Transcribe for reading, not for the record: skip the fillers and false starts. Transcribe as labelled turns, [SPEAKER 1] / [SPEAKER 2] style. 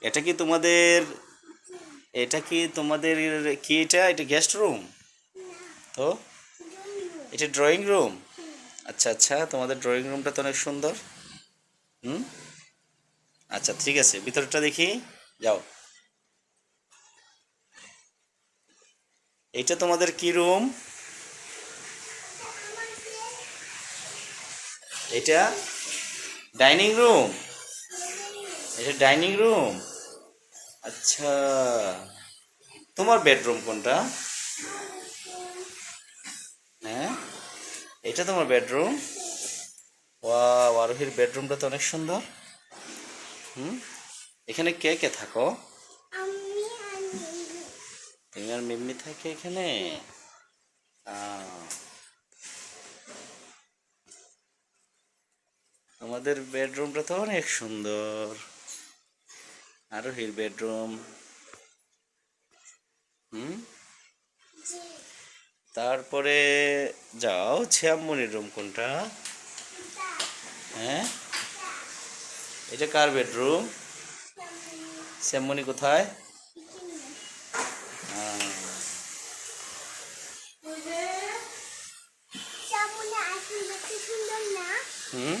[SPEAKER 1] এটা কি তোমাদের এটা কি তোমাদের কি এটা এটা গেস্ট রুম? তো এটা ড্রয়িং রুম। আচ্ছা আচ্ছা, তোমাদের ড্রয়িং রুমটা তো অনেক সুন্দর। হুম। আচ্ছা ঠিক আছে, ভিতরটা দেখি। যাও। এটা তোমাদের কি রুম? এটা ডাইনিং রুম। এটা ডাইনিং রুম। আচ্ছা, তোমার বেডরুম কোনটা? হ্যাঁ, এটা তোমার বেডরুম। ওয়াও, আরোহীর বেডরুমটা তো অনেক সুন্দর। হুম। এখানে কে কে থাকো? তুমি আর মিম্মি থাকে এখানে? আহ, আমাদের বেডরুমটা তো অনেক সুন্দর। আরোহীর বেডরুম। হুম। তারপরে যাও, শ্যামমণির রুম কোনটা? হ্যাঁ, এটা কার বেডরুম? শ্যামমণি কোথায়? আহ, হুম।